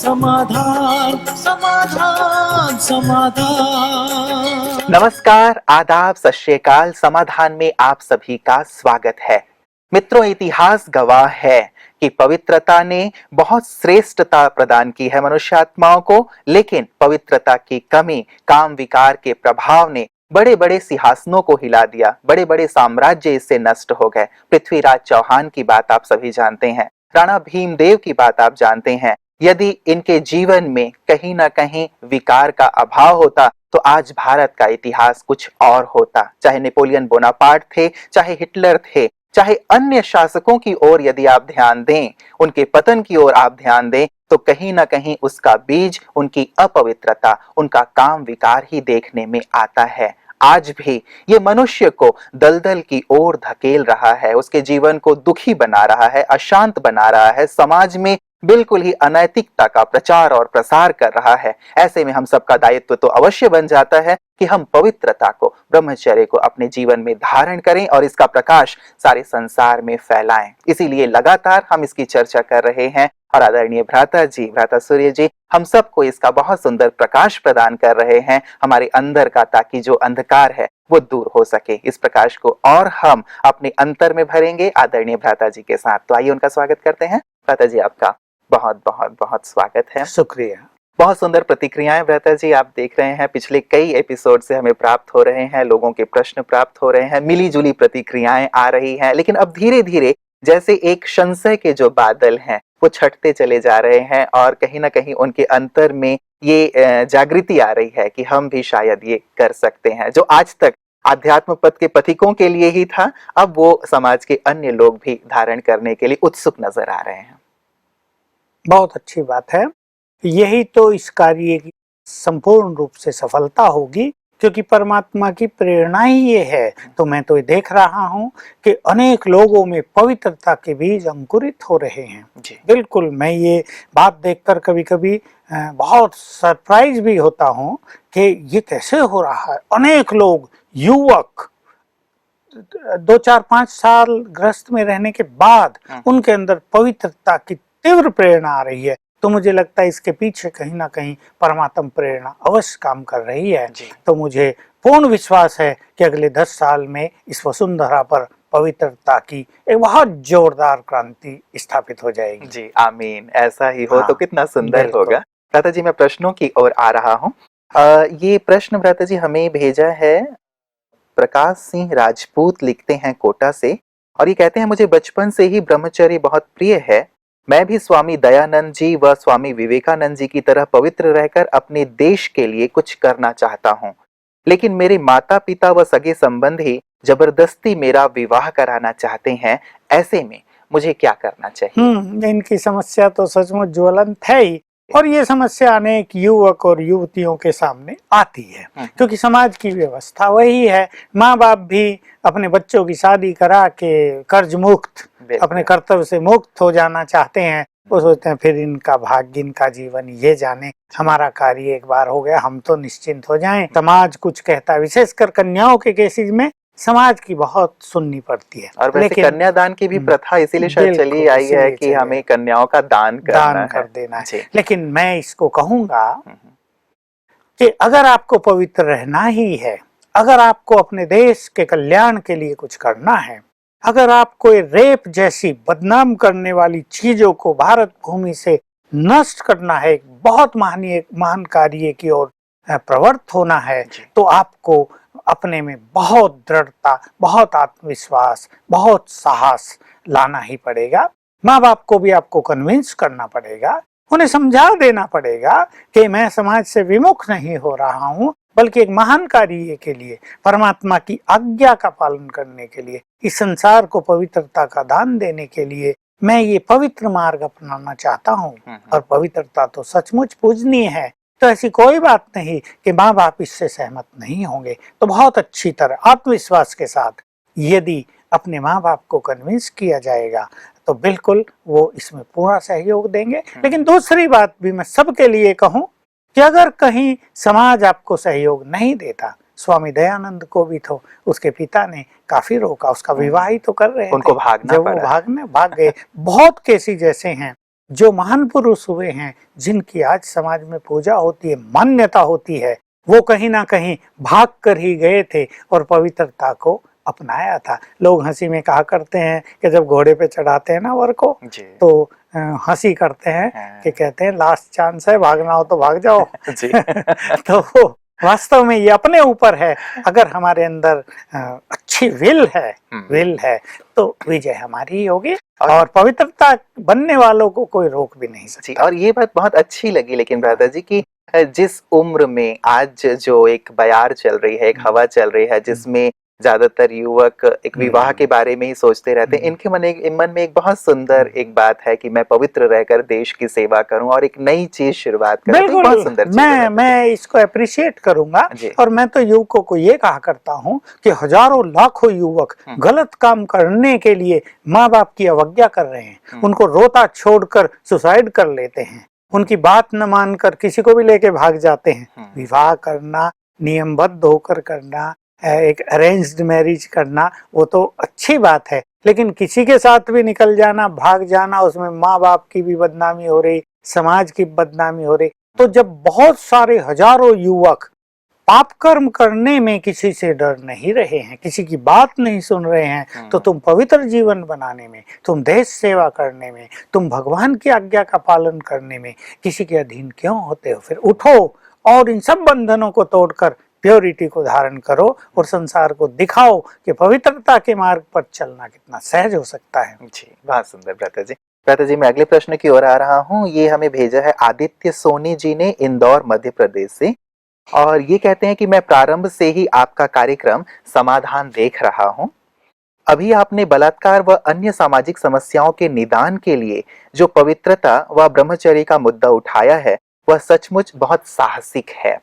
समाधान समाधान समाधान। नमस्कार, आदाब, सत श्री अकाल। समाधान में आप सभी का स्वागत है। मित्रों, इतिहास गवाह है कि पवित्रता ने बहुत श्रेष्ठता प्रदान की है मनुष्यात्माओं को, लेकिन पवित्रता की कमी, काम विकार के प्रभाव ने बड़े बड़े सिंहासनों को हिला दिया। बड़े बड़े साम्राज्य इससे नष्ट हो गए। पृथ्वीराज चौहान की बात आप सभी जानते हैं, राणा भीमदेव की बात आप जानते हैं। यदि इनके जीवन में कहीं ना कहीं विकार का अभाव होता तो आज भारत का इतिहास कुछ और होता। चाहे नेपोलियन बोनापार्ट थे, चाहे हिटलर थे, चाहे अन्य शासकों की ओर यदि आप ध्यान दें, उनके पतन की ओर आप ध्यान दें, तो कहीं ना कहीं उसका बीज उनकी अपवित्रता, उनका काम विकार ही देखने में आता है। आज भी ये मनुष्य को दलदल की ओर धकेल रहा है, उसके जीवन को दुखी बना रहा है, अशांत बना रहा है, समाज में बिल्कुल ही अनैतिकता का प्रचार और प्रसार कर रहा है। ऐसे में हम सबका दायित्व तो अवश्य बन जाता है कि हम पवित्रता को, ब्रह्मचर्य को अपने जीवन में धारण करें और इसका प्रकाश सारे संसार में फैलाएं। इसीलिए लगातार हम इसकी चर्चा कर रहे हैं और आदरणीय भ्राता जी, भ्राता सूर्य जी, हम सबको इसका बहुत सुंदर प्रकाश प्रदान कर रहे हैं हमारे अंदर का, ताकि जो अंधकार है वो दूर हो सके। इस प्रकाश को और हम अपने अंतर में भरेंगे आदरणीय भ्राता जी के साथ। तो आइए उनका स्वागत करते हैं। भ्राता जी, आपका बहुत बहुत बहुत स्वागत है। शुक्रिया। बहुत सुंदर प्रतिक्रियाएं भ्राता जी आप देख रहे हैं, पिछले कई एपिसोड से हमें प्राप्त हो रहे हैं, लोगों के प्रश्न प्राप्त हो रहे हैं, मिली जुली प्रतिक्रियाएं आ रही हैं। लेकिन अब धीरे धीरे जैसे एक संशय के जो बादल हैं वो छटते चले जा रहे हैं और कहीं ना कहीं उनके अंतर में ये जागृति आ रही है कि हम भी शायद ये कर सकते हैं। जो आज तक आध्यात्म पथ के पथिकों के लिए ही था, अब वो समाज के अन्य लोग भी धारण करने के लिए उत्सुक नजर आ रहे हैं। बहुत अच्छी बात है। यही तो इस कार्य की संपूर्ण रूप से सफलता होगी, क्योंकि परमात्मा की प्रेरणा ही ये है। तो मैं तो ये देख रहा हूँ कि अनेक लोगों में पवित्रता के बीज अंकुरित हो रहे हैं। बिल्कुल, मैं ये बात देखकर कभी कभी बहुत सरप्राइज भी होता हूँ कि ये कैसे हो रहा है। अनेक लोग, युवक 2-4-5 साल गृहस्थ में रहने के बाद उनके अंदर पवित्रता की तीव्र प्रेरणा आ रही है। तो मुझे लगता है इसके पीछे कहीं ना कहीं परमात्म प्रेरणा अवश्य काम कर रही है। तो मुझे पूर्ण विश्वास है कि अगले 10 साल में इस वसुंधरा पर पवित्रता की एक बहुत जोरदार क्रांति स्थापित हो जाएगी। जी, आमीन। ऐसा ही हो तो कितना सुंदर होगा। भ्राता जी, मैं प्रश्नों की ओर आ रहा हूँ। ये प्रश्न भ्राता जी हमें भेजा है प्रकाश सिंह राजपूत, लिखते हैं कोटा से, और ये कहते हैं, मुझे बचपन से ही ब्रह्मचर्य बहुत प्रिय है। मैं भी स्वामी दयानंद जी व स्वामी विवेकानंद जी की तरह पवित्र रहकर अपने देश के लिए कुछ करना चाहता हूँ, लेकिन मेरे माता पिता व सगे संबंधी जबरदस्ती मेरा विवाह कराना चाहते हैं। ऐसे में मुझे क्या करना चाहिए? इनकी समस्या तो सचमुच ज्वलंत है ही, और ये समस्या अनेक युवक और युवतियों के सामने आती है, क्योंकि समाज की व्यवस्था वही है। माँ बाप भी अपने बच्चों की शादी करा के कर्ज मुक्त, अपने कर्तव्य से मुक्त हो जाना चाहते हैं। वो सोचते हैं फिर इनका भाग्य, इनका जीवन ये जाने, हमारा कार्य एक बार हो गया, हम तो निश्चिंत हो जाएं। समाज कुछ कहता है, विशेषकर कन्याओं के केसेस में समाज की बहुत सुननी पड़ती है। और वैसे कन्यादान की भी प्रथा इसीलिए शायद चली आई है कि हमें कन्याओं का दान कर देना है। लेकिन मैं इसको कहूंगा कि अगर आपको पवित्र रहना ही है, अगर आपको अपने देश के कल्याण के लिए कुछ करना है, अगर आपको रेप जैसी बदनाम करने वाली चीजों को भारत भूमि से नष्ट करना है, बहुत महान कार्य की ओर प्रवृत्त होना है, तो आपको अपने में बहुत दृढ़ता, बहुत आत्मविश्वास, बहुत साहस लाना ही पड़ेगा। माँ बाप को भी आपको कन्विंस करना पड़ेगा, उन्हें समझा देना पड़ेगा कि मैं समाज से विमुख नहीं हो रहा हूँ, बल्कि एक महान कार्य के लिए, परमात्मा की आज्ञा का पालन करने के लिए, इस संसार को पवित्रता का दान देने के लिए मैं ये पवित्र मार्ग अपनाना चाहता हूँ। और पवित्रता तो सचमुच पूजनीय है। तो ऐसी कोई बात नहीं कि माँ बाप इससे सहमत नहीं होंगे। तो बहुत अच्छी तरह आत्मविश्वास के साथ यदि अपने माँ बाप को कन्विंस किया जाएगा तो बिल्कुल वो इसमें पूरा सहयोग देंगे। लेकिन दूसरी बात भी मैं सबके लिए कहूँ कि अगर कहीं समाज आपको सहयोग नहीं देता, स्वामी दयानंद को भी तो उसके पिता ने काफी रोका, उसका विवाह ही तो कर रहे उनको थे, भागना जब वो भाग गए। बहुत केसेस जैसे हैं जो महान पुरुष हुए हैं, जिनकी आज समाज में पूजा होती है, मान्यता होती है, वो कहीं ना कहीं भाग कर ही गए थे और पवित्रता को अपनाया था। लोग हंसी में कहा करते हैं कि जब घोड़े पे चढ़ाते हैं ना वर को, जी। तो हंसी करते हैं कि कहते हैं लास्ट चांस है, भागना हो तो भाग जाओ। जी। तो वास्तव में ये अपने ऊपर है। अगर हमारे अंदर अच्छी विल है तो विजय हमारी ही होगी और पवित्रता बनने वालों को कोई रोक भी नहीं सकता। और ये बात बहुत अच्छी लगी लेकिन भ्राता जी की जिस उम्र में आज जो एक बयार चल रही है, एक हवा चल रही है, जिसमें ज्यादातर युवक एक विवाह के बारे में ही सोचते रहते हैं, इनके मन में एक बहुत सुंदर एक बात है कि मैं पवित्र रहकर देश की सेवा करूं और एक नई चीज शुरुआत करूं। बिल्कुल, बहुत सुंदर चीज है। मैं इसको अप्रिशिएट करूंगा और मैं तो युवकों को ये कहा करता हूं कि हजारों लाखों युवक गलत काम करने के लिए माँ बाप की अवज्ञा कर रहे हैं, उनको रोता छोड़कर सुसाइड कर लेते हैं, उनकी बात न मानकर किसी को भी लेके भाग जाते हैं। विवाह करना, नियमबद्ध होकर करना, एक अरेंज्ड मैरिज करना, वो तो अच्छी बात है, लेकिन किसी के साथ भी निकल जाना, भाग जाना, उसमें माँ बाप की भी बदनामी हो रही, समाज की बदनामी हो रही। तो जब बहुत सारे हजारों युवक पाप कर्म करने में किसी से डर नहीं रहे हैं, किसी की बात नहीं सुन रहे हैं, तो तुम पवित्र जीवन बनाने में, तुम देश सेवा करने में, तुम भगवान की आज्ञा का पालन करने में किसी के अधीन क्यों होते हो? फिर उठो और इन सब बंधनों को तोड़कर प्योरिटी को धारण करो और संसार को दिखाओ कि पवित्रता के मार्ग पर चलना कितना सहज हो सकता है। जी, बहुत सुंदर भ्राता जी। भ्राता जी, मैं अगले प्रश्न की ओर आ रहा हूँ। ये हमें भेजा है आदित्य सोनी जी ने इंदौर मध्य प्रदेश से, और ये कहते हैं कि मैं प्रारंभ से ही आपका कार्यक्रम समाधान देख रहा हूँ। अभी आपने बलात्कार व अन्य सामाजिक समस्याओं के निदान के लिए जो पवित्रता व ब्रह्मचर्य का मुद्दा उठाया है, वह सचमुच बहुत साहसिक है।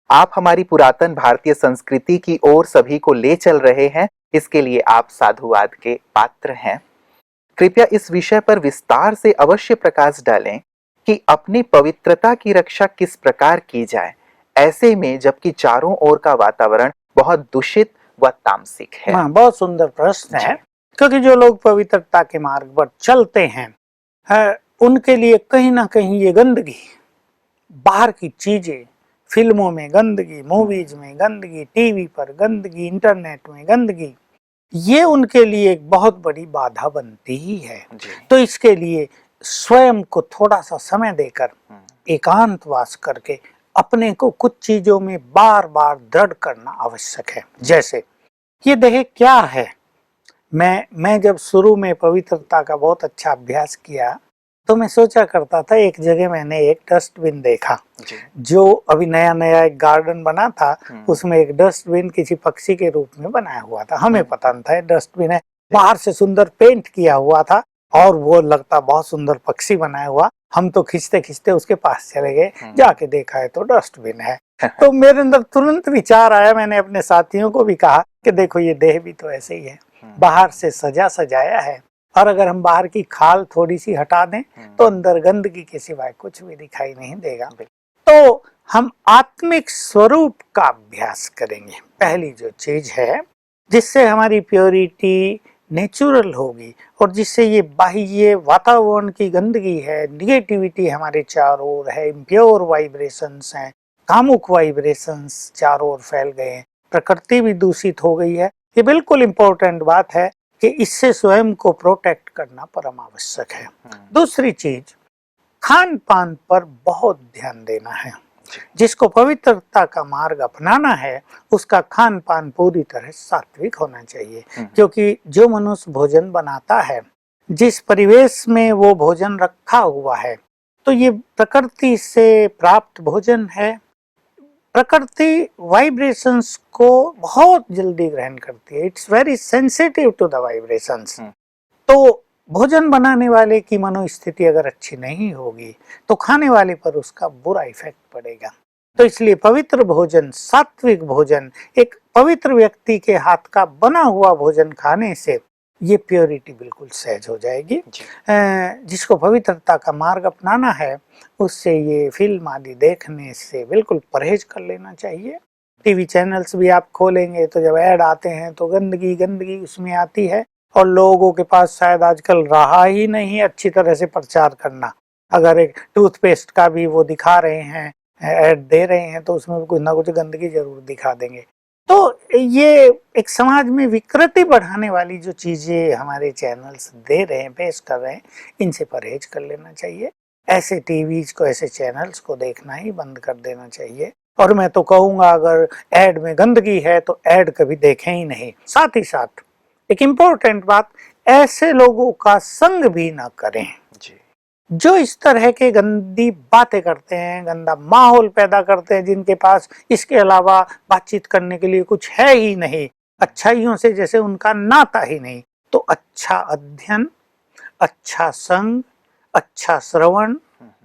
आप हमारी पुरातन भारतीय संस्कृति की ओर सभी को ले चल रहे हैं, इसके लिए आप साधुवाद के पात्र हैं। कृपया इस विषय पर विस्तार से अवश्य प्रकाश डालें कि अपनी पवित्रता की रक्षा किस प्रकार की जाए, ऐसे में जबकि चारों ओर का वातावरण बहुत दूषित व तामसिक है। हाँ, बहुत सुंदर प्रश्न है, क्योंकि जो लोग पवित्रता के मार्ग पर चलते हैं, उनके लिए कहीं ना कहीं ये गंदगी, बाहर की चीजें, फिल्मों में गंदगी, मूवीज में गंदगी, टीवी पर गंदगी, इंटरनेट में गंदगी, ये उनके लिए एक बहुत बड़ी बाधा बनती ही है। तो इसके लिए स्वयं को थोड़ा सा समय देकर एकांतवास करके अपने को कुछ चीजों में बार बार दृढ़ करना आवश्यक है। जैसे ये देह क्या है, मैं जब शुरू में पवित्रता का बहुत अच्छा अभ्यास किया तो मैं सोचा करता था, एक जगह मैंने एक डस्टबिन देखा जो अभी नया नया एक गार्डन बना था, उसमें एक डस्टबिन किसी पक्षी के रूप में बनाया हुआ था। हमें पता नहीं था डस्टबिन है, बाहर से सुंदर पेंट किया हुआ था और वो लगता बहुत सुंदर पक्षी बनाया हुआ। हम तो खींचते खींचते उसके पास चले गए, जाके देखा है तो डस्टबिन है। तो मेरे अंदर तुरंत विचार आया, मैंने अपने साथियों को भी कहा कि देखो ये देह भी तो ऐसे ही है, बाहर से सजाया है, और अगर हम बाहर की खाल थोड़ी सी हटा दें तो अंदर गंदगी के सिवाय कुछ भी दिखाई नहीं देगा। तो हम आत्मिक स्वरूप का अभ्यास करेंगे, पहली जो चीज है, जिससे हमारी प्योरिटी नेचुरल होगी और जिससे ये बाह्य वातावरण की गंदगी है, निगेटिविटी हमारे चारों ओर है, इम्प्योर वाइब्रेशंस हैं, कामुक वाइब्रेशंस चारों ओर फैल गए हैं, प्रकृति भी दूषित हो गई है। ये बिल्कुल इम्पोर्टेंट बात है कि इससे स्वयं को प्रोटेक्ट करना परम आवश्यक है। दूसरी चीज, खान पान पर बहुत ध्यान देना है। जिसको पवित्रता का मार्ग अपनाना है उसका खान पान पूरी तरह सात्विक होना चाहिए, क्योंकि जो मनुष्य भोजन बनाता है, जिस परिवेश में वो भोजन रखा हुआ है, तो ये प्रकृति से प्राप्त भोजन है। प्रकृति वाइब्रेशंस को बहुत जल्दी ग्रहण करती है, it's very sensitive to the vibrations. तो भोजन बनाने वाले की मनोस्थिति अगर अच्छी नहीं होगी तो खाने वाले पर उसका बुरा इफेक्ट पड़ेगा। तो इसलिए पवित्र भोजन, सात्विक भोजन, एक पवित्र व्यक्ति के हाथ का बना हुआ भोजन खाने से ये प्योरिटी बिल्कुल सहज हो जाएगी। जिसको पवित्रता का मार्ग अपनाना है उससे ये फिल्म आदि देखने से बिल्कुल परहेज कर लेना चाहिए। टीवी चैनल्स भी आप खोलेंगे तो जब ऐड आते हैं तो गंदगी उसमें आती है और लोगों के पास शायद आजकल रहा ही नहीं अच्छी तरह से प्रचार करना। अगर एक टूथपेस्ट का भी वो दिखा रहे हैं, ऐड दे रहे हैं, तो उसमें कुछ ना कुछ गंदगी जरूर दिखा देंगे। तो ये एक समाज में विकृति बढ़ाने वाली जो चीजें हमारे चैनल्स दे रहे हैं, पेश कर रहे हैं, इनसे परहेज कर लेना चाहिए। ऐसे टीवीज को, ऐसे चैनल्स को देखना ही बंद कर देना चाहिए। और मैं तो कहूँगा अगर ऐड में गंदगी है तो ऐड कभी देखें ही नहीं। साथ ही साथ एक इम्पोर्टेंट बात, ऐसे लोगों का संग भी ना करें जी। जो इस तरह के गंदी बातें करते हैं, गंदा माहौल पैदा करते हैं, जिनके पास इसके अलावा बातचीत करने के लिए कुछ है ही नहीं, अच्छाइयों से जैसे उनका नाता ही नहीं। तो अच्छा अध्ययन, अच्छा संग, अच्छा श्रवण,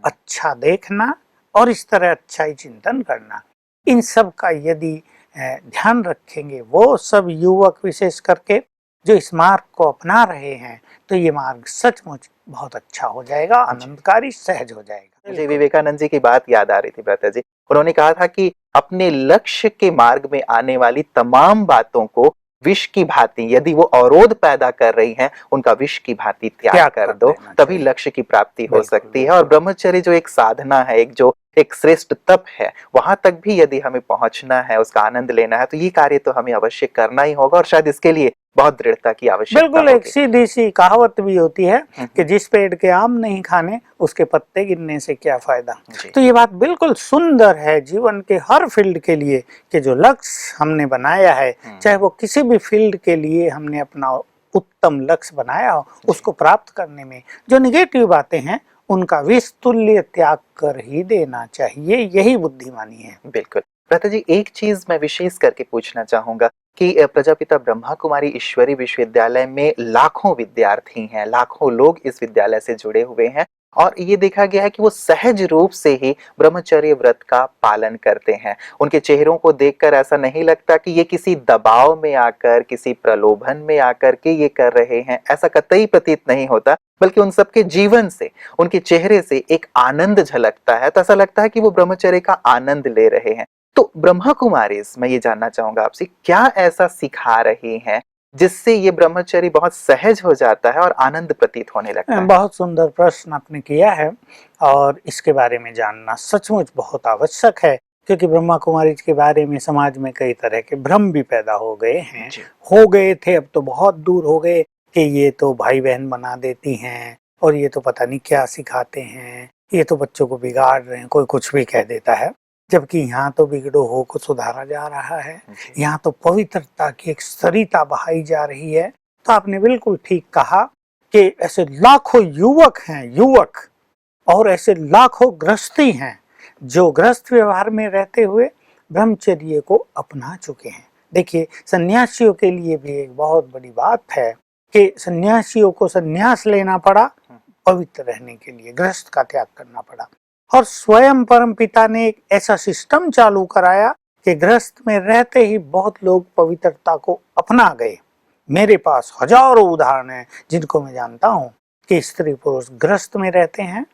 अच्छा देखना और इस तरह अच्छा ही चिंतन करना, इन सब का यदि ध्यान रखेंगे वो सब युवक विशेष करके जो इस मार्ग को अपना रहे हैं, तो ये मार्ग सचमुच बहुत अच्छा हो जाएगा, आनंदकारी, सहज हो जाएगा। मुझे विवेकानंद जी की बात याद आ रही थी भ्राता जी। उन्होंने कहा था कि अपने लक्ष्य के मार्ग में आने वाली तमाम बातों को विष की भांति, यदि वो अवरोध पैदा कर रही हैं, उनका विष की भांति त्याग कर दो, तभी लक्ष्य की प्राप्ति हो सकती है। और ब्रह्मचर्य जो एक साधना है, एक श्रेष्ठ तप है, वहां तक भी यदि हमें पहुंचना है, उसका आनंद लेना है, तो ये कार्य तो हमें अवश्य करना ही होगा। और शायद इसके लिए बहुत दृढ़ता की आवश्यकता बिल्कुल एक सीधी सी कहावत भी होती है कि जिस पेड़ के आम नहीं खाने उसके पत्ते गिरने से क्या फायदा। तो ये बात बिल्कुल सुंदर है जीवन के हर फील्ड के लिए कि जो लक्ष्य हमने बनाया है, चाहे वो किसी भी फील्ड के लिए हमने अपना उत्तम लक्ष्य बनाया हो, उसको प्राप्त करने में जो निगेटिव बातें हैं उनका विस्तुल्य त्याग कर ही देना चाहिए। यही बुद्धिमानी है। बिल्कुल भ्राता जी, एक चीज मैं विशेष करके पूछना चाहूंगा कि प्रजापिता ब्रह्मा कुमारी ईश्वरी विश्वविद्यालय में लाखों विद्यार्थी हैं, लाखों लोग इस विद्यालय से जुड़े हुए हैं, और ये देखा गया है कि वो सहज रूप से ही ब्रह्मचर्य व्रत का पालन करते हैं। उनके चेहरों को देखकर ऐसा नहीं लगता कि ये किसी दबाव में आकर, किसी प्रलोभन में आकर के ये कर रहे हैं, ऐसा कतई प्रतीत नहीं होता, बल्कि उन सबके जीवन से, उनके चेहरे से एक आनंद झलकता है। तो ऐसा लगता है कि वो ब्रह्मचर्य का आनंद ले रहे हैं। तो ब्रह्मा कुमारी, मैं ये जानना चाहूंगा आपसे, क्या ऐसा सिखा रही हैं जिससे ये ब्रह्मचर्य बहुत सहज हो जाता है और आनंद प्रतीत होने लगता है? बहुत सुंदर प्रश्न आपने किया है और इसके बारे में जानना सचमुच बहुत आवश्यक है, क्योंकि ब्रह्मा कुमारी के बारे में समाज में कई तरह के भ्रम भी पैदा हो गए हैं, हो गए थे, अब तो बहुत दूर हो गए कि ये तो भाई बहन बना देती हैं और ये तो पता नहीं क्या सिखाते हैं, ये तो बच्चों को बिगाड़ रहे हैं, कोई कुछ भी कह देता है। जबकि यहाँ तो बिगड़ो हो को सुधारा जा रहा है, यहाँ तो पवित्रता की एक सरिता बहाई जा रही है। तो आपने बिल्कुल ठीक कहा कि ऐसे लाखों युवक हैं, युवक, और ऐसे लाखों गृहस्थी हैं जो गृहस्थ व्यवहार में रहते हुए ब्रह्मचर्य को अपना चुके हैं। देखिए, सन्यासियों के लिए भी एक बहुत बड़ी बात है कि सन्यासियों को सन्यास लेना पड़ा, पवित्र रहने के लिए गृहस्थ का त्याग करना पड़ा। और स्वयं परम पिता ने एक ऐसा सिस्टम चालू कराया कि गृहस्थ में रहते ही बहुत लोग पवित्रता को अपना गए। मेरे पास हजारों उदाहरण हैं जिनको मैं जानता हूं कि स्त्री पुरुष गृहस्थ में रहते हैं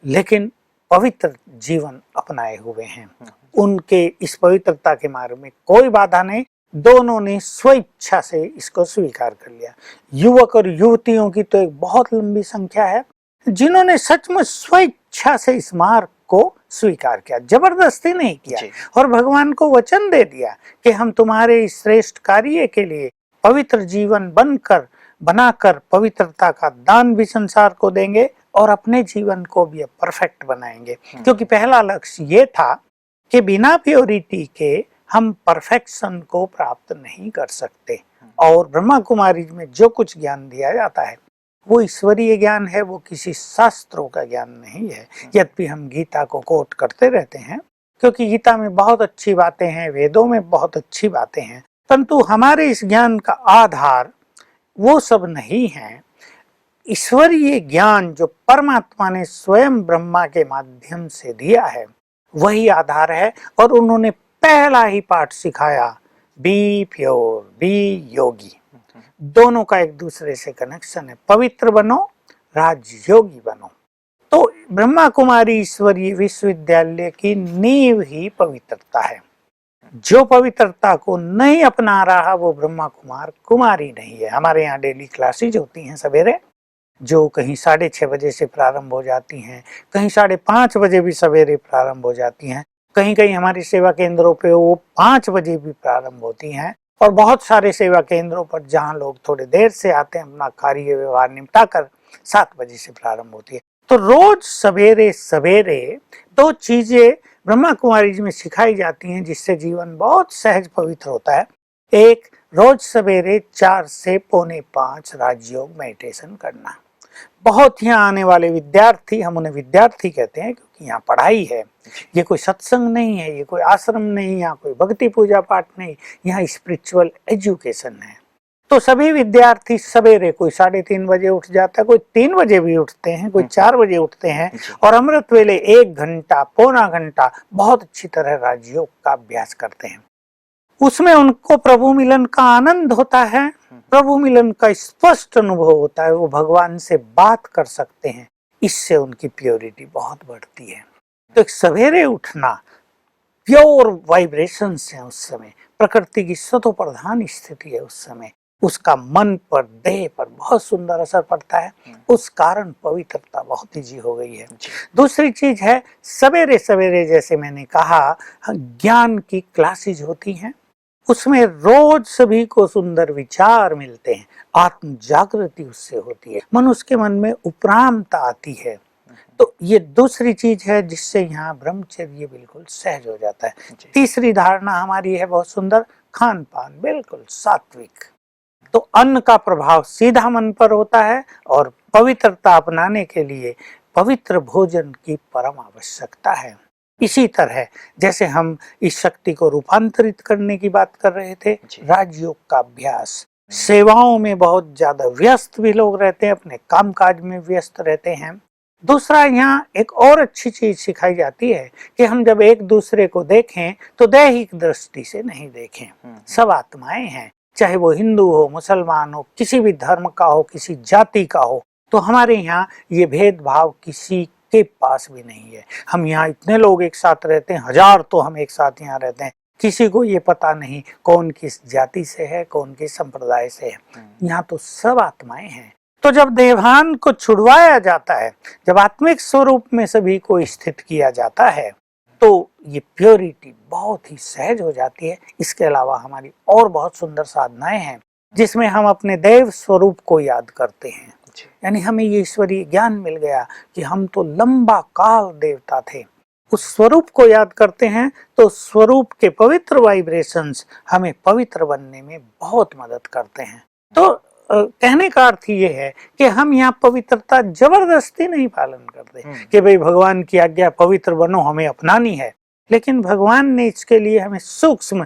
लेकिन पवित्र जीवन अपनाए हुए हैं। उनके इस पवित्रता के मार्ग में कोई बाधा नहीं, दोनों ने स्वेच्छा से इसको स्वीकार कर लिया। युवक और युवतियों की तो एक बहुत लंबी संख्या है जिन्होंने सचमुच स्वेच्छा से इस मार्ग को स्वीकार किया, जबरदस्ती नहीं किया, और भगवान को वचन दे दिया कि हम तुम्हारे इस श्रेष्ठ कार्य के लिए पवित्र जीवन बनाकर पवित्रता का दान भी संसार को देंगे और अपने जीवन को भी परफेक्ट बनाएंगे। क्योंकि पहला लक्ष्य ये था कि बिना प्योरिटी के हम परफेक्शन को प्राप्त नहीं कर सकते। और ब्रह्मा कुमारी में जो कुछ ज्ञान दिया जाता है वो ईश्वरीय ज्ञान है, वो किसी शास्त्रों का ज्ञान नहीं है। यद्यपि हम गीता को कोट करते रहते हैं क्योंकि गीता में बहुत अच्छी बातें हैं, वेदों में बहुत अच्छी बातें हैं, परंतु हमारे इस ज्ञान का आधार वो सब नहीं है। ईश्वरीय ज्ञान जो परमात्मा ने स्वयं ब्रह्मा के माध्यम से दिया है वही आधार है। और उन्होंने पहला ही पाठ सिखाया, बी प्योर, बी योगी। दोनों का एक दूसरे से कनेक्शन है, पवित्र बनो, राजयोगी बनो। तो ब्रह्मा कुमारी ईश्वरीय विश्वविद्यालय की नींव ही पवित्रता है। जो पवित्रता को नहीं अपना रहा वो ब्रह्मा कुमार कुमारी नहीं है। हमारे यहाँ डेली क्लासेज होती हैं सवेरे, जो कहीं 6:30 बजे से प्रारंभ हो जाती हैं, कहीं 5:30 बजे भी सवेरे प्रारंभ हो जाती हैं, कहीं कहीं हमारी सेवा केंद्रों पे वो 5 बजे भी प्रारंभ होती हैं, और बहुत सारे सेवा केंद्रों पर जहाँ लोग थोड़े देर से आते हैं अपना कार्य व्यवहार निपटा कर 7 बजे से प्रारंभ होती है। तो रोज सवेरे सवेरे 2 चीजें ब्रह्मा कुमारी जी में सिखाई जाती हैं जिससे जीवन बहुत सहज पवित्र होता है। एक, रोज सवेरे 4 से 4:45 राजयोग मेडिटेशन करना। बहुत यहाँ आने वाले विद्यार्थी, हम उन्हें विद्यार्थी कहते हैं क्योंकि यहाँ पढ़ाई है, ये कोई सत्संग नहीं है, ये कोई आश्रम नहीं, यहाँ कोई भक्ति पूजा पाठ नहीं, यहाँ स्पिरिचुअल एजुकेशन है। तो सभी विद्यार्थी सवेरे कोई 3:30 बजे उठ जाता है, कोई 3 बजे भी उठते हैं, कोई 4 बजे उठते हैं, और अमृत वेले 1 घंटा पौना घंटा बहुत अच्छी तरह राजयोग का अभ्यास करते हैं। उसमें उनको प्रभु मिलन का आनंद होता है, प्रभु मिलन का स्पष्ट अनुभव होता है, वो भगवान से बात कर सकते हैं, इससे उनकी प्योरिटी बहुत बढ़ती है। तो एक सवेरे उठना, प्योर वाइब्रेशंस हैं उस समय, प्रकृति की सतो प्रधान स्थिति है उस समय, उसका मन पर देह पर बहुत सुंदर असर पड़ता है, उस कारण पवित्रता बहुत ईजी हो गई है। दूसरी चीज है, सवेरे सवेरे जैसे मैंने कहा ज्ञान की क्लासेज होती हैं, उसमें रोज सभी को सुंदर विचार मिलते हैं, आत्म जागृति उससे होती है, मनुष्य के मन में उपरामता आती है। तो ये दूसरी चीज है जिससे यहाँ ब्रह्मचर्य बिल्कुल सहज हो जाता है। तीसरी धारणा हमारी है बहुत सुंदर, खान पान बिल्कुल सात्विक। तो अन्न का प्रभाव सीधा मन पर होता है, और पवित्रता अपनाने के लिए पवित्र भोजन की परम आवश्यकता है। इसी तरह जैसे हम इस शक्ति को रूपांतरित करने की बात कर रहे थे, राजयोग का अभ्यास, सेवाओं में बहुत ज्यादा व्यस्त भी लोग रहते हैं, अपने कामकाज में व्यस्त रहते हैं। दूसरा, यहाँ एक और अच्छी चीज सिखाई जाती है कि हम जब एक दूसरे को देखें तो दैहिक दृष्टि से नहीं देखें, सब आत्माएं हैं, चाहे वो हिंदू हो, मुसलमान हो, किसी भी धर्म का हो, किसी जाति का हो। तो हमारे यहाँ ये भेदभाव किसी के पास भी नहीं है। हम यहाँ इतने लोग एक साथ रहते हैं, 1000 तो हम एक साथ यहाँ रहते हैं, किसी को ये पता नहीं कौन किस जाति से है, कौन किस संप्रदाय से है। यहाँ तो सब आत्माएं हैं। तो जब देहान को छुड़वाया जाता है, जब आत्मिक स्वरूप में सभी को स्थित किया जाता है, तो ये प्योरिटी बहुत ही सहज हो जाती है। इसके अलावा हमारी और बहुत सुंदर साधनाएं हैं जिसमें हम अपने देव स्वरूप को याद करते हैं। यानी हमें ये ईश्वरीय ज्ञान मिल गया कि हम तो लंबा काल देवता थे। उस स्वरूप को याद करते हैं तो स्वरूप के पवित्र वाइब्रेशंस हमें पवित्र बनने में बहुत मदद करते हैं। तो कहने का अर्थ ये है कि हम यहाँ पवित्रता जबरदस्ती नहीं पालन करते कि भाई भगवान की आज्ञा पवित्र बनो, हमें अपनानी है। लेकिन भगवान ने इसके लिए हमें सूक्ष्म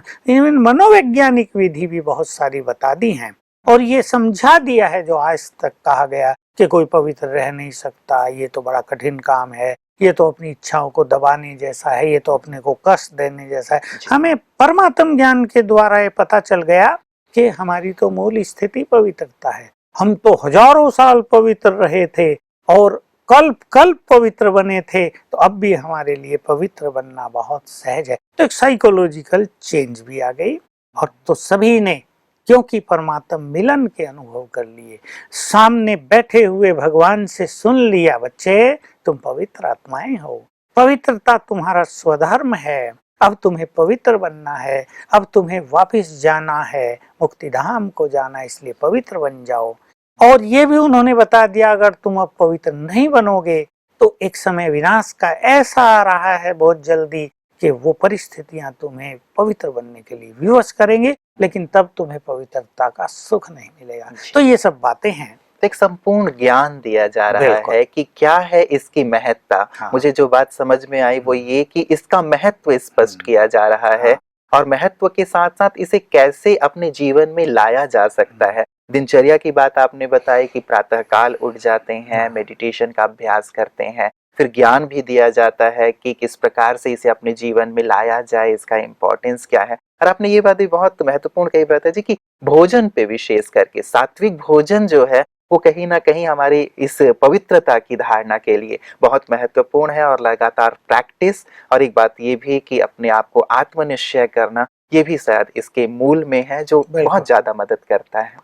मनोवैज्ञानिक विधि भी बहुत सारी बता दी हैं, और ये समझा दिया है जो आज तक कहा गया कि कोई पवित्र रह नहीं सकता, ये तो बड़ा कठिन काम है, ये तो अपनी इच्छाओं को दबाने जैसा है, ये तो अपने को कष्ट देने जैसा है। हमें परमात्म ज्ञान के द्वारा ये पता चल गया कि हमारी तो मूल स्थिति पवित्रता है। हम तो हजारों साल पवित्र रहे थे और कल्प कल्प पवित्र बने थे, तो अब भी हमारे लिए पवित्र बनना बहुत सहज है। तो एक साइकोलॉजिकल चेंज भी आ गई, और तो सभी ने क्योंकि परमात्म मिलन के अनुभव कर लिए, सामने बैठे हुए भगवान से सुन लिया, बच्चे तुम पवित्र आत्माएं हो, पवित्रता तुम्हारा स्वधर्म है, अब तुम्हें पवित्र बनना है, अब तुम्हें वापस जाना है, मुक्ति धाम को जाना, इसलिए पवित्र बन जाओ। और ये भी उन्होंने बता दिया अगर तुम अब पवित्र नहीं बनोगे तो एक समय विनाश का ऐसा आ रहा है बहुत जल्दी कि वो परिस्थितियां तुम्हें पवित्र बनने के लिए विवश करेंगे, लेकिन तब तुम्हें पवित्रता का सुख नहीं मिलेगा। तो ये सब बातें हैं। एक संपूर्ण ज्ञान दिया जा रहा है कि क्या है इसकी महत्ता। हाँ। मुझे जो बात समझ में आई वो ये कि इसका महत्व स्पष्ट किया जा रहा है, और महत्व के साथ साथ इसे कैसे अपने जीवन में लाया जा सकता है। दिनचर्या की बात आपने बताई कि प्रातःकाल उठ जाते हैं, मेडिटेशन का अभ्यास करते हैं, फिर ज्ञान भी दिया जाता है कि किस प्रकार से इसे अपने जीवन में लाया जाए, इसका इम्पोर्टेंस क्या है। और आपने ये बात भी बहुत महत्वपूर्ण कही भ्राता जी कि भोजन पे विशेष करके सात्विक भोजन जो है वो कहीं ना कहीं हमारी इस पवित्रता की धारणा के लिए बहुत महत्वपूर्ण है, और लगातार प्रैक्टिस, और एक बात ये भी कि अपने आप को आत्मनिश्चय करना ये भी शायद इसके मूल में है जो बिल्कुल। बहुत ज्यादा मदद करता है।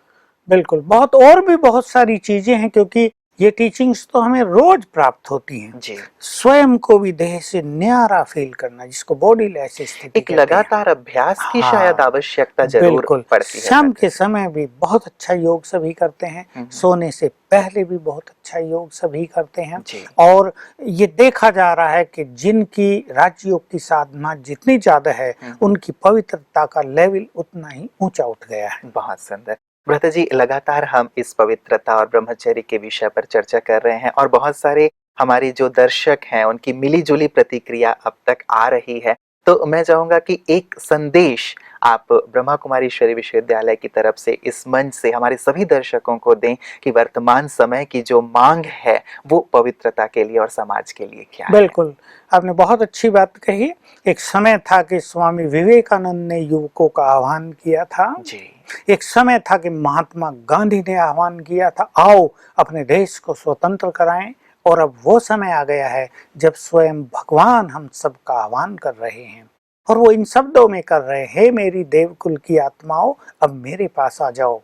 बिल्कुल, बहुत और भी बहुत सारी चीजें हैं, क्योंकि ये टीचिंग्स तो हमें रोज प्राप्त होती हैं। जी, स्वयं को भी देह से न्यारा फील करना, जिसको बॉडी लेस स्थिति एक कहते हैं। लगातार अभ्यास की हाँ, शायद आवश्यकता जरूर बिल्कुल। पड़ती है। शाम के समय भी बहुत अच्छा योग सभी करते हैं, सोने से पहले भी बहुत अच्छा योग सभी करते हैं। जी, और ये देखा जा रहा है कि जिनकी राजयोग की साधना जितनी ज्यादा है, उनकी पवित्रता का लेवल उतना ही ऊंचा उठ गया है। बहुत सुंदर। भ्राता जी, लगातार हम इस पवित्रता और ब्रह्मचर्य के विषय पर चर्चा कर रहे हैं और बहुत सारे हमारे जो दर्शक हैं उनकी मिली-जुली प्रतिक्रिया अब तक आ रही है। तो मैं चाहूँगा कि एक संदेश आप ब्रह्मा कुमारी ईश्वरीय विश्वविद्यालय की तरफ से इस मंच से हमारे सभी दर्शकों को दें कि वर्तमान समय की जो मांग है वो पवित्रता के लिए और समाज के लिए क्या है? बिल्कुल, आपने बहुत अच्छी बात कही। एक समय था कि स्वामी विवेकानंद ने युवकों का आह्वान किया था। जी, एक समय था कि महात्मा गांधी ने आह्वान किया था, आओ अपने देश को स्वतंत्र कराएं। और अब वो समय आ गया है जब स्वयं भगवान हम सबका आह्वान कर रहे हैं, और वो इन शब्दों में कर रहे हैं, हे मेरी देवकुल की आत्माओं, अब मेरे पास आ जाओ।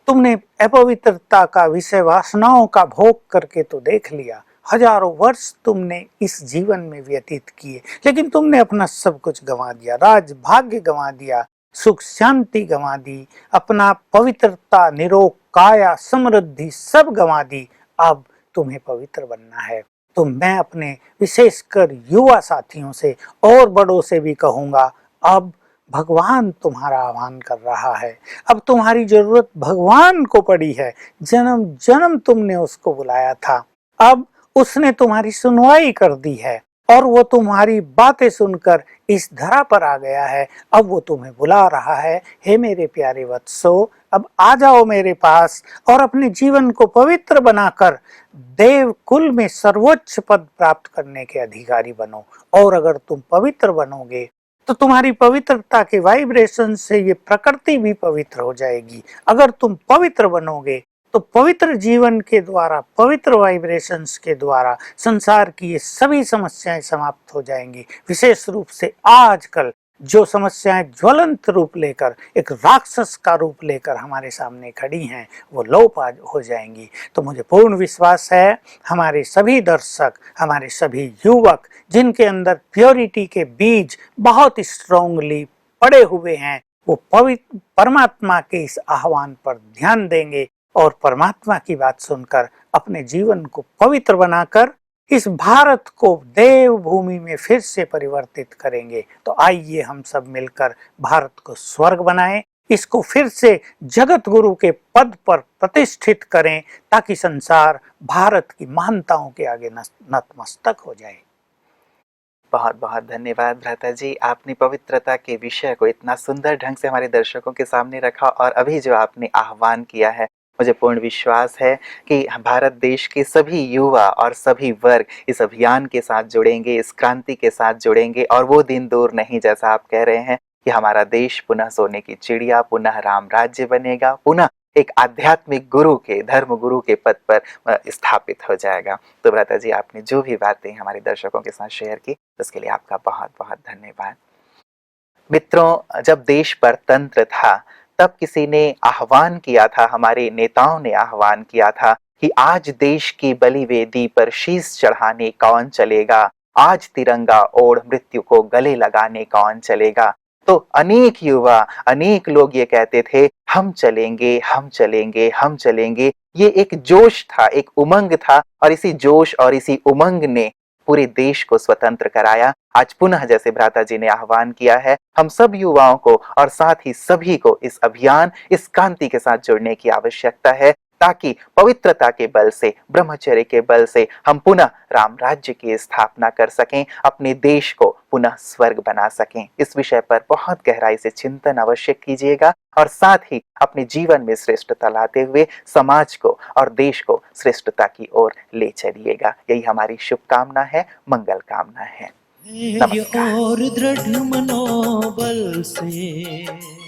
तुमने अपवित्रता का विषय वासनाओं का भोग करके तो देख लिया, हजारों वर्ष तुमने इस जीवन में व्यतीत किए, लेकिन तुमने अपना सब कुछ गंवा दिया, राज भाग्य गंवा दिया, सुख शांति गंवा दी, अपना पवित्रता, निरोग काया, समृद्धि सब गंवा दी। अब तुम्हें पवित्र बनना है। तो मैं अपने विशेषकर युवा साथियों से और बड़ों से भी कहूंगा, अब भगवान तुम्हारा आह्वान कर रहा है। अब तुम्हारी जरूरत भगवान को पड़ी है। जन्म जन्म तुमने उसको बुलाया था, अब उसने तुम्हारी सुनवाई कर दी है और वो तुम्हारी बातें सुनकर इस धरा पर आ गया है। अब वो तुम्हें बुला रहा है, हे मेरे प्यारे वत्सो, अब आ जाओ मेरे पास और अपने जीवन को पवित्र बनाकर देव कुल में सर्वोच्च पद प्राप्त करने के अधिकारी बनो। और अगर तुम पवित्र बनोगे तो तुम्हारी पवित्रता के वाइब्रेशन से ये प्रकृति भी पवित्र हो जाएगी। अगर तुम पवित्र बनोगे तो पवित्र जीवन के द्वारा, पवित्र वाइब्रेशंस के द्वारा संसार की ये सभी समस्याएं समाप्त हो जाएंगी। विशेष रूप से आजकल जो समस्याएं ज्वलंत रूप लेकर, एक राक्षस का रूप लेकर हमारे सामने खड़ी हैं, वो लोप हो जाएंगी। तो मुझे पूर्ण विश्वास है हमारे सभी दर्शक, हमारे सभी युवक जिनके अंदर प्योरिटी के बीज बहुत स्ट्रांगली पड़े हुए हैं, वो पवित्र परमात्मा के इस आह्वान पर ध्यान देंगे और परमात्मा की बात सुनकर अपने जीवन को पवित्र बनाकर इस भारत को देव भूमि में फिर से परिवर्तित करेंगे। तो आइए हम सब मिलकर भारत को स्वर्ग बनाएं, इसको फिर से जगत गुरु के पद पर प्रतिष्ठित करें, ताकि संसार भारत की महानताओं के आगे नतमस्तक हो जाए। बहुत बहुत धन्यवाद भ्राता जी, आपने पवित्रता के विषय को इतना सुंदर ढंग से हमारे दर्शकों के सामने रखा और अभी जो आपने आह्वान किया है, मुझे पूर्ण विश्वास है कि भारत देश के सभी युवा और सभी वर्ग इस अभियान के साथ जुड़ेंगे, इस क्रांति के साथ जुड़ेंगे और वो दिन दूर नहीं, जैसा आप कह रहे हैं कि हमारा देश पुनः सोने की चिड़िया, पुनः राम राज्य बनेगा, पुनः एक आध्यात्मिक गुरु के, धर्म गुरु के पद पर स्थापित हो जाएगा। तो भ्राता जी, आपने जो भी बातें हमारे दर्शकों के साथ शेयर की, उसके लिए आपका बहुत बहुत धन्यवाद। मित्रों, जब देश परतंत्र था तब किसी ने आह्वान किया था, हमारे नेताओं ने आह्वान किया था कि आज देश की बलि वेदी पर शीश चढ़ाने कौन चलेगा, आज तिरंगा ओढ़ मृत्यु को गले लगाने कौन चलेगा। तो अनेक युवा, अनेक लोग ये कहते थे, हम चलेंगे, हम चलेंगे, हम चलेंगे। ये एक जोश था, एक उमंग था और इसी जोश और इसी उमंग ने पूरे देश को स्वतंत्र कराया। आज पुनः जैसे भ्राता जी ने आह्वान किया है, हम सब युवाओं को और साथ ही सभी को इस अभियान, इस क्रांति के साथ जुड़ने की आवश्यकता है, ताकि पवित्रता के बल से, ब्रह्मचर्य के बल से हम पुनः राम राज्य की स्थापना कर सकें, अपने देश को पुनः स्वर्ग बना सकें। इस विषय पर बहुत गहराई से चिंतन अवश्य कीजिएगा और साथ ही अपने जीवन में श्रेष्ठता लाते हुए समाज को और देश को श्रेष्ठता की ओर ले चलिएगा। यही हमारी शुभकामना है, मंगल कामना है। और दृढ़ मनोबल से